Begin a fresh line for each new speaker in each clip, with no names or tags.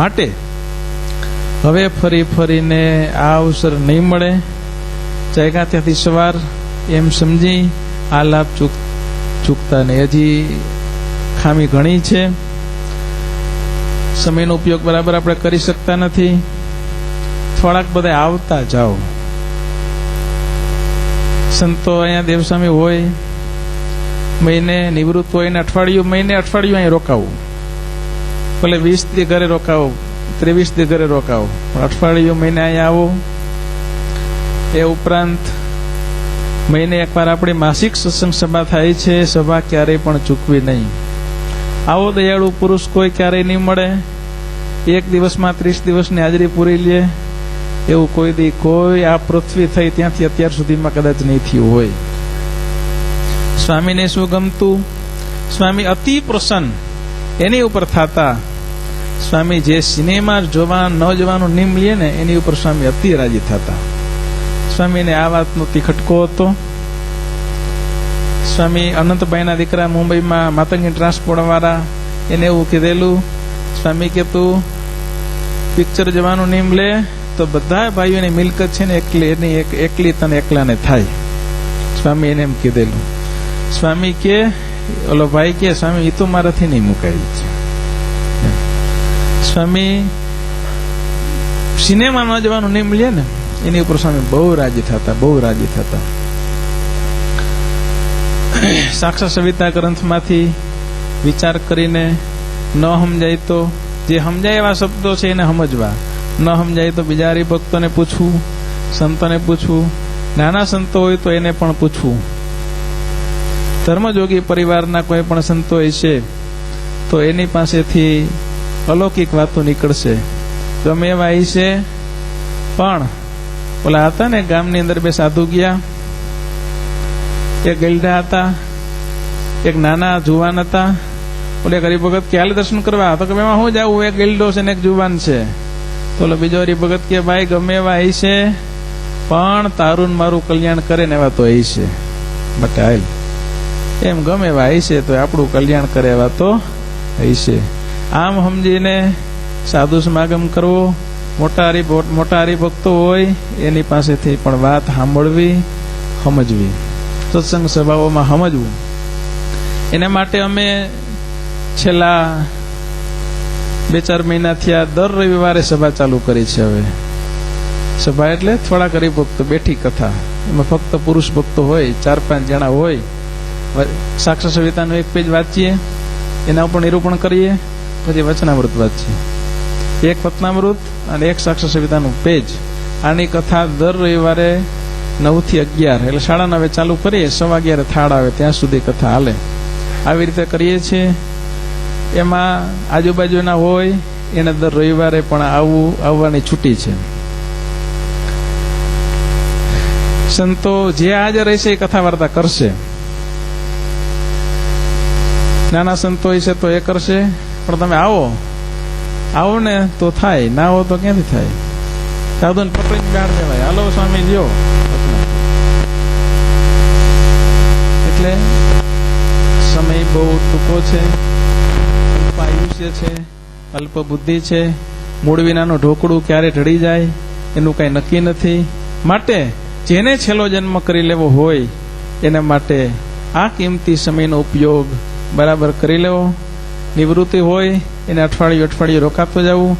માટે હવે ફરી ફરીને આ અવસર નહીં મળે, જાગ્યા ત્યાંથી સવાર એમ સમજી આ લાભ ચૂકતા નહીં. હજી ખામી ઘણી છે, સમયનો ઉપયોગ બરાબર આપણે કરી શકતા નથી. થોડાક બધા આવતા જાઓ. સંતો અહીંયા દેવસ્વામી હોય, મહિને નિવૃત્ત હોય ને અઠવાડિયું અહીં રોકાવું. ભલે 20 દી ઘરે રોકાવો, 23 દી ઘરે રોકાવો, પણ અઠવાડિયું મહિને અહીંયા આવો. એ ઉપરાંત મહિને એકવાર આપણી માસિક સત્સંગ સભા થાય છે, સભા ક્યારેય પણ ચૂકવી નહીં. આવો દયાળુ પુરુષ કોઈ ક્યારેય નહીં મળે. એક દિવસમાં 30 દિવસની હાજરી પૂરી લે એવું કોઈ આ પૃથ્વી થઈ ત્યાંથી અત્યાર સુધીમાં કદાચ નહીં થયું હોય. સ્વામીને શું ગમતું? સ્વામી અતિ પ્રસન્ન એની ઉપર થતા. સ્વામી જે સિનેમા જોવા ન જવાનું નિયમ લે ને એની ઉપર સ્વામી અતિ રાજી થતા. સ્વામીને આ વાતનો ખટકો હતો. સ્વામી અનંતભાઈના દીકરા મુંબઈમાં માતંગી ટ્રાન્સપોર્ટ વાળા, એને એવું કીધેલું, સ્વામી કે તું પિક્ચર જવાનું નિયમ લે તો બધા ભાઈઓની મિલકત છે ને એકલી તને એકલાને થાય. સ્વામી એને એમ કીધેલું. સ્વામી કે ઓલો ભાઈ કે સ્વામી એ તો મારાથી નહીં મુકાય છે. સ્વામી સિનેમા ન જવાનું નિયમ લે ને એની ઉપર સ્વામી બહુ રાજી થતા. સાક્ષાત સવિતા ગ્રંથમાંથી વિચાર કરીને ન સમજાય તો જે સમજાય એવા શબ્દો છે એને સમજવા, ન સમજાય તો બીજા હરિભક્તોને પૂછવું, સંતોને પૂછવું, નાના સંતો હોય તો એને પણ પૂછવું. ધર્મયોગી પરિવારના કોઈ પણ સંતો હશે તો એની પાસેથી અલૌકિક વાતો નીકળશે. ગમે એવા હશે. પણ ઓલા હતા ને ગામની અંદર 2 સાધુ ગયા, એક ગઈઢા હતા, એક નાના જુવાન હતા. ઓલે હરિભગત કે હાલ દર્શન કરવા, તો કે એમાં શું જાવું, એક ગઈઢો છે ને એક જુવાન છે. તો ઓલો બીજો હરિભગત કે ભાઈ ગમે એવા હશે પણ તારું મારું કલ્યાણ કરે ને એવા તો હશે. બટ હાલ એમ ગમે એવા હશે તો આપણું કલ્યાણ કરે એવા તો હશે. આમ સમજીને સાધુ સમાગમ કરવો. મોટા હરિભક્તો હોય એની પાસેથી પણ વાત સાંભળવી, સમજવી, સત્સંગ સભાઓમાં સમજવું. એના માટે અમે છેલ્લા 2-4 મહિના થયા દર રવિવારે સભા ચાલુ કરી છે. હવે સભા એટલે થોડાક હરિભક્તો, બેઠી કથા, એમાં ફક્ત પુરુષ ભક્તો હોય, 4-5 જણા હોય. સાક્ષાત સવિતાનું એક પેજ વાંચીએ, એના ઉપર નિરૂપણ કરીએ, પછી વચનામૃત વાંચીએ. એક વચનામૃત અને એક સાક્ષાત સવિતાનું પેજ. આની કથા દર રવિવારે 9 થી 11 એટલે 9:30 ચાલુ કરીએ, 11:15 થાળ આવે ત્યાં સુધી કથા હાલે. આવી રીતે કરીએ છીએ. એમાં આજુબાજુના હોય એને દર રવિવારે પણ આવવાની છૂટી છે. સંતો જે હાજર રહેશે એ કથા વાર્તા કરશે. નાના સંતો હશે તો એ કરશે. પણ તમે આવો ને તો થાય, ના આવો તો ક્યાંથી થાય? સાધુને પકડીને ગાળ દેવાય, હાલો સ્વામી લ્યો. એટલે સમય બહુ ટૂંકો છે, અલ્પાયુષ્ય છે, અલ્પ બુદ્ધિ છે. મૂળ વિનાનું ઢોકળું ક્યારે ઢળી જાય એનું કઈ નક્કી નથી. માટે જેને છેલ્લો જન્મ કરી લેવો હોય એના માટે આ કિંમતી સમયનો ઉપયોગ બરાબર કરી લેવો. નિવૃત્તિ હોય એને અઠવાડિયું રોકાતો જવું.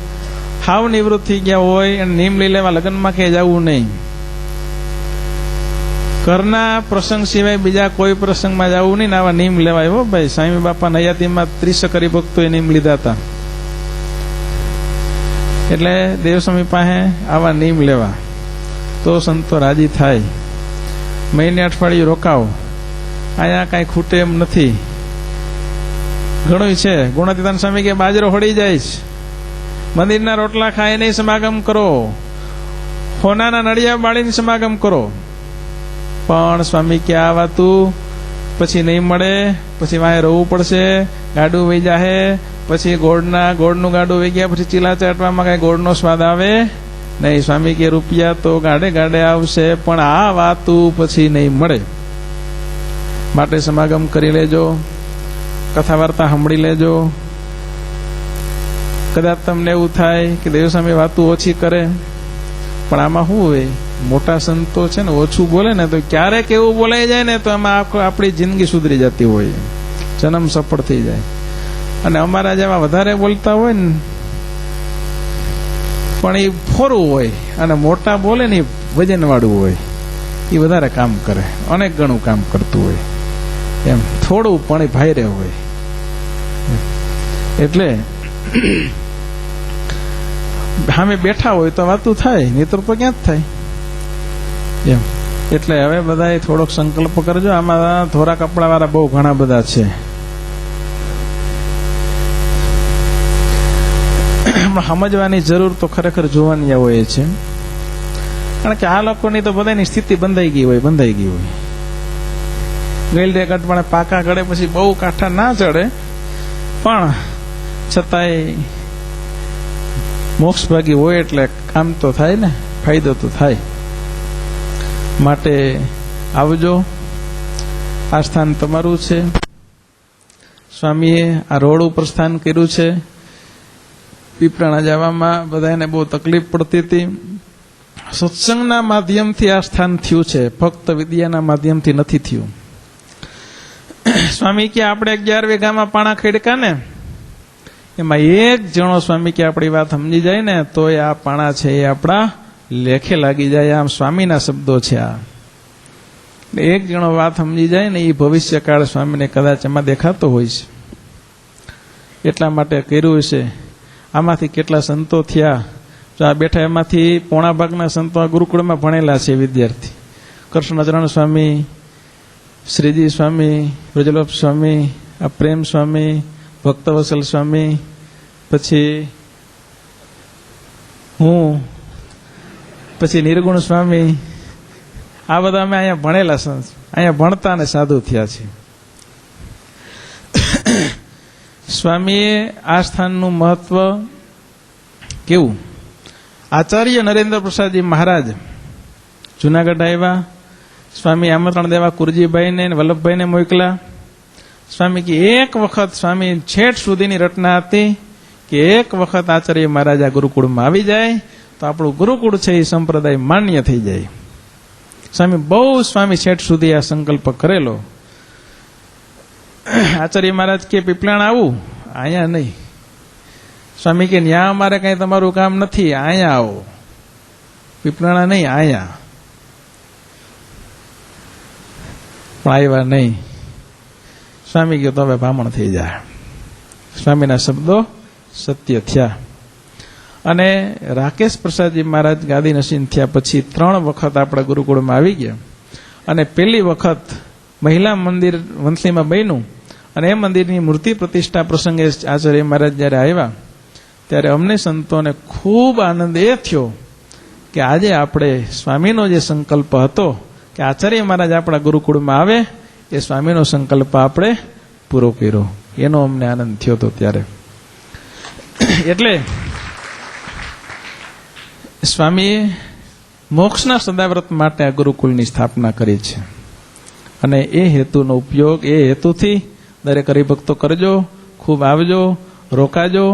હાવ નિવૃત્ત થઈ ગયા હોય અને નિયમ લઈ લેવા લગ્નમાં ક્યાંય જવું નહીં. ઘરના પ્રસંગ સિવાય બીજા કોઈ પ્રસંગમાં જવું નહીં ને આવા નિયમ લેવાય. હો ભાઈ, સ્વામી બાપા નૈયાતીમાં 30 હરિભક્તોએ નિયમ લીધા હતા. એટલે દેવસ્વામી પાસે આવા નિયમ લેવા તો સંતો રાજી થાય. મહિને અઠવાડિયું રોકાવો, અહીંયા કાંઈ ખૂટે એમ નથી. ઘણું છે. ગુણાતીતાન સ્વામી કે બાજરો હળી જાય છે, મંદિરના રોટલા ખાઈ નહીં સમાગમ કરો, હોનાના નળિયા બાળીને સમાગમ કરો. પણ સ્વામી કે આ વાતું પછી નહીં મળે, પછી વાંહે રહેવું પડશે, ગાડું વહી જાહે, પછી ગોળનું ગાડું વહી ગયા પછી ચીલા ચાટવામાં કઈ ગોળનો સ્વાદ આવે નહીં. સ્વામી કે રૂપિયા તો ગાડે આવશે પણ આ વાતું પછી નહીં મળે. માટે સમાગમ કરી લેજો, કથા વાર્તા સાંભળી લેજો. કદાચ તમને એવું થાય કે દેવસ્વામી વાતું ઓછી કરે, પણ આમાં શું હોય, મોટા સંતો છે ને ઓછું બોલે ને તો ક્યારેક એવું બોલાઈ જાય ને તો એમાં આપણી જિંદગી સુધરી જતી હોય, જન્મ સફળ થઈ જાય. અને અમારા જેવા વધારે બોલતા હોય ને પણ એ ફોરું હોય, અને મોટા બોલે ને વજન વાળું હોય, એ વધારે કામ કરે, અનેક ગણું કામ કરતું હોય. એમ થોડું પણ એ ભાઈ હોય. એટલે સામે બેઠા હોય તો વાતું થાય, નહીતર તો ક્યાં જ થાય. એમ એટલે હવે બધા થોડોક સંકલ્પ કરજો. આમાં ધોરા કપડા વાળા બહુ ઘણા બધા છે. સમજવાની જરૂર તો ખરેખર જોવાની હોય છે, કારણ કે આ લોકોની તો બધાની સ્થિતિ બંધાઈ ગઈ હોય. ગયેલ રેકટ પણ પાકા ગળે પછી બહુ કાંઠા ના ચડે, પણ છતાંય મોક્ષ ભાગી હોય એટલે કામ તો થાય ને, ફાયદો તો થાય. માટે આવજો, આ સ્થાન તમારું છે. સ્વામીએ આ રોડ ઉપર સ્થાન કર્યું છે. પીપળાણા જવામાં બધાને બહુ તકલીફ પડતી હતી. સત્સંગના માધ્યમથી આ સ્થાન થયું છે, ફક્ત વિદ્યાના માધ્યમથી નથી થયું. સ્વામી કે આપણે 11 વીઘામાં પાણા ખેડકા ને, એમાં એક જણો સ્વામી કે આપણી વાત સમજી જાય ને તો આ પાણા છે એ આપણા લેખે લાગી જાય. આમ સ્વામીના શબ્દો છે. આ એક જણો વાત સમજી જાય ને એ ભવિષ્યકાળ સ્વામીને કદાચ એમાં દેખાતો હોય છે, એટલા માટે કર્યું છે. આમાંથી કેટલા સંતો થયા, જો આ બેઠા એમાંથી પોણા ભાગના સંતો આ ગુરુકુળમાં ભણેલા છે વિદ્યાર્થી. કૃષ્ણચરણ સ્વામી, શ્રીજી સ્વામી, બ્રજલોપ સ્વામી, આ પ્રેમ સ્વામી, ભક્તવત્સલ સ્વામી, પછી હું, પછી નિર્ગુણ સ્વામી, આ બધા અમે અહીંયા ભણેલા, અહીંયા ભણતા અને સાધુ થયા છે. સ્વામીએ આ સ્થાનનું મહત્વ કેવું. આચાર્ય નરેન્દ્ર પ્રસાદજી મહારાજ જુનાગઢ આવ્યા. સ્વામી આમંત્રણ દેવા કુરજીભાઈને અને વલ્લભભાઈને મોકલા. સ્વામી કે એક વખત, સ્વામી છેટ સુધીની રચના હતી કે એક વખત આચાર્ય મહારાજ આ ગુરુકુળમાં આવી જાય તો આપણું ગુરુકુળ છે એ સંપ્રદાય માન્ય થઈ જાય. સ્વામી બહુ છેટ સુધી આ સંકલ્પ કરેલો. આચાર્ય મહારાજ કે પીપળાણ આવું, અહીંયા નહીં. સ્વામી કે ન્યા અમારે કઈ તમારું કામ નથી, અહીંયા આવો. પીપળાણા નહીં, અહીંયા. પણ આવ્યા નહીં. સ્વામી કહ્યું તો હવે ભામણ થઈ જાય. સ્વામીના શબ્દો સત્ય થયા. અને રાકેશ પ્રસાદજી મહારાજ ગાદી નસીન થયા પછી 3 વખત આપણા ગુરુકુળમાં આવી ગયા. અને પહેલી વખત મહિલા મંદિર વંથલીમાં બન્યું, અને એ મંદિરની મૂર્તિ પ્રતિષ્ઠા પ્રસંગે આચાર્ય મહારાજ જ્યારે આવ્યા ત્યારે અમને સંતોને ખૂબ આનંદ એ થયો કે આજે આપણે સ્વામીનો જે સંકલ્પ હતો કે આચાર્ય મહારાજ આપણા ગુરુકુળમાં આવે, એ સ્વામીનો સંકલ્પ આપણે પૂરો કર્યો. એનો અમને આનંદ થયો હતો ત્યારે. એટલે સ્વામીએ મોક્ષના સદાવ્રત માટે આ ગુરુકુળની સ્થાપના કરી છે. અને એ હેતુનો ઉપયોગ, એ હેતુથી દરેક હરિભક્તો કરજો. ખૂબ આવજો, રોકાજો.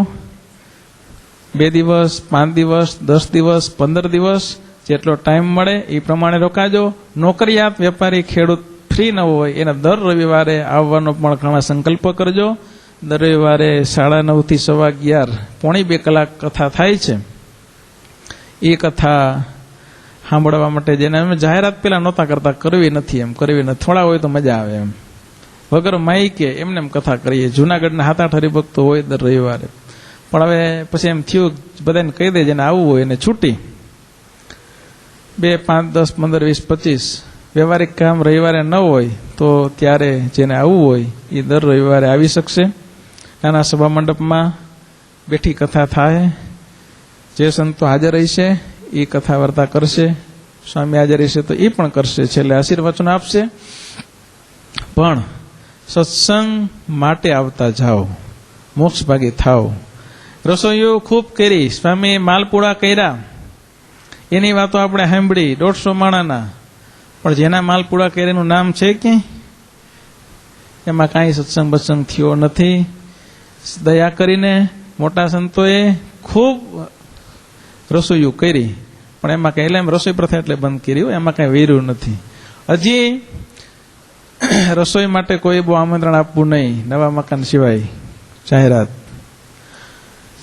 2 દિવસ, 5 દિવસ, 10 દિવસ, 15 દિવસ જેટલો ટાઈમ મળે એ પ્રમાણે રોકાજો. નોકરિયાત, વેપારી, ખેડૂત ફ્રી ન હોય એને દર રવિવારે આવવાનો પણ ઘણા સંકલ્પ કરજો. દર રવિવારે 9:30 થી 11:15, પોણી 2 કલાક કથા થાય છે. એ કથા સાંભળવા માટે જેને અમે જાહેરાત પેલા નહોતા કરતા, કરવી નથી, એમ કરવી નથી. થોડા હોય તો મજા આવે એમ, વગર માઈકે એમને એમ કથા કરીએ. જુનાગઢના 7-8 હરિભક્તો હોય દર રવિવારે. પણ હવે પછી એમ થયું બધાને કહી દે જેને આવવું હોય એને છૂટી. 2, 5, 10, 15, 20, 25 વ્યવહારિક કામ રવિવારે ન હોય તો ત્યારે જેને આવવું હોય એ દર રવિવારે આવી શકશે. નાના સભા મંડપમાં બેઠી કથા થાય. જે સંતો હાજર રહેશે એ કથા વાર્તા કરશે. સ્વામી હાજર રહેશે તો એ પણ કરશે, છેલ્લે આશીર્વચન આપશે. પણ સત્સંગ માટે આવતા જાઓ, મોક્ષ ભાગી થાવ. રસોઈઓ ખૂબ કરી, સ્વામી માલપુડા કર્યા, એની વાતો આપણે સાંભળી 150 માણાના. પણ જેના માલપુડા કર્યાનું નામ છે કે એમાં કાંઈ સત્સંગ બત્સંગ થયો નથી. દયા કરીને મોટા સંતોએ ખૂબ રસોઈયું કરી, પણ એમાં કઈ એમ રસોઈ પ્રથા એટલે બંધ કરી, એમાં કઈ વેર્યું નથી. હજી રસોઈ માટે કોઈ બહુ આમંત્રણ આપવું નહીં, નવા મકાન સિવાય જાહેરાત.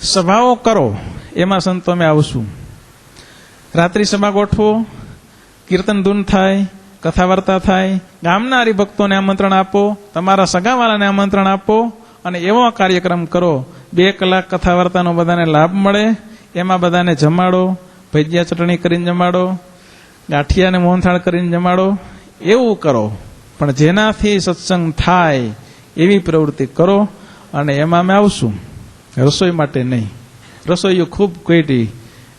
સભાઓ કરો, એમાં સંતો અમે આવશું. રાત્રિ સભા ગોઠવો, કીર્તન ધૂન થાય, કથા વાર્તા થાય, ગામના હરિભક્તોને આમંત્રણ આપો, તમારા સગાવાળાને આમંત્રણ આપો અને એવો કાર્યક્રમ કરો 2 કલાક કથા વાર્તાનો બધાને લાભ મળે. એમાં બધાને જમાડો, ભજીયા ચટણી કરીને જમાડો, ગાંઠિયાને મોહનથાળ કરીને જમાડો, એવું કરો. પણ જેનાથી સત્સંગ થાય એવી પ્રવૃત્તિ કરો, અને એમાં અમે આવશું. રસોઈ માટે નહીં. રસોઈઓ ખૂબ કોઈટી,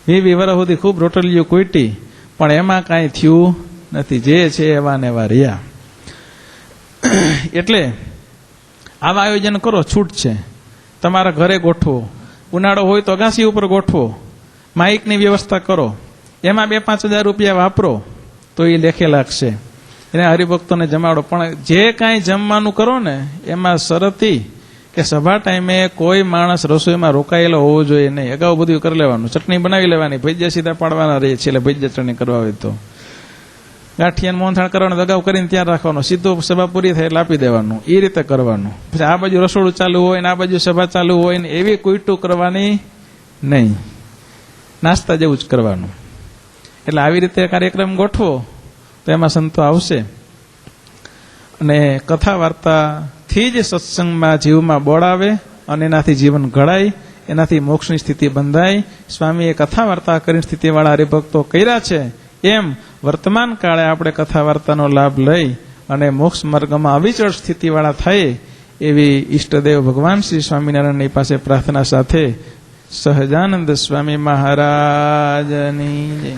20 વર્ષ સુધી ખૂબ રોટલીઓ કોઈટી, પણ એમાં કાંઈ થયું નથી. જે છે એવા ને એવા રહ્યા. એટલે આવા આયોજન કરો, છૂટ છે. તમારા ઘરે ગોઠવો, ઉનાળો હોય તો અગાસી ઉપર ગોઠવો, માઇકની વ્યવસ્થા કરો, એમાં 2-5 હજાર રૂપિયા વાપરો તો એ લેખે લાગશે. એને હરિભક્તોને જમાડો. પણ જે કાંઈ જમવાનું કરો ને એમાં શરતી કે સભા ટાઈમે કોઈ માણસ રસોઈમાં રોકાયેલો હોવો જોઈએ નહીં. અગાઉ બધું કરી લેવાનું, ચટણી બનાવી લેવાની, ભજીયા સીધા પાડવાના રહે છે, એટલે ભજીયા ચટણી કરવા હોય તો ગાંઠિયાને મોહનથાળ કરવાનું, અગાઉ કરીને ત્યાં રાખવાનું, સીધું સભા પૂરી થાય એટલે આપી દેવાનું. એ રીતે કરવાનું. પછી આ બાજુ રસોડું ચાલુ હોય ને આ બાજુ સભા ચાલુ હોય ને એવી કોઈટું કરવાની નહીં. નાસ્તા જેવું જ કરવાનું. એટલે આવી રીતે કાર્યક્રમ ગોઠવો તો એમાં સંતો આવશે. અને કથા વાર્તાથી જ સત્સંગમાં જીવમાં બળ આવે અને એનાથી જીવન ઘડાય, એનાથી મોક્ષની સ્થિતિ બંધાય. સ્વામીએ કથા વાર્તા કરીને સ્થિતિવાળા હરિભક્તો કર્યા છે, એમ વર્તમાન કાળે આપણે કથા વાર્તાનો લાભ લઈ અને મોક્ષ માર્ગમાં અવિચળ સ્થિતિવાળા થાય એવી ઈષ્ટદેવ ભગવાન શ્રી સ્વામિનારાયણની પાસે પ્રાર્થના સાથે સહજાનંદ સ્વામી મહારાજની જય.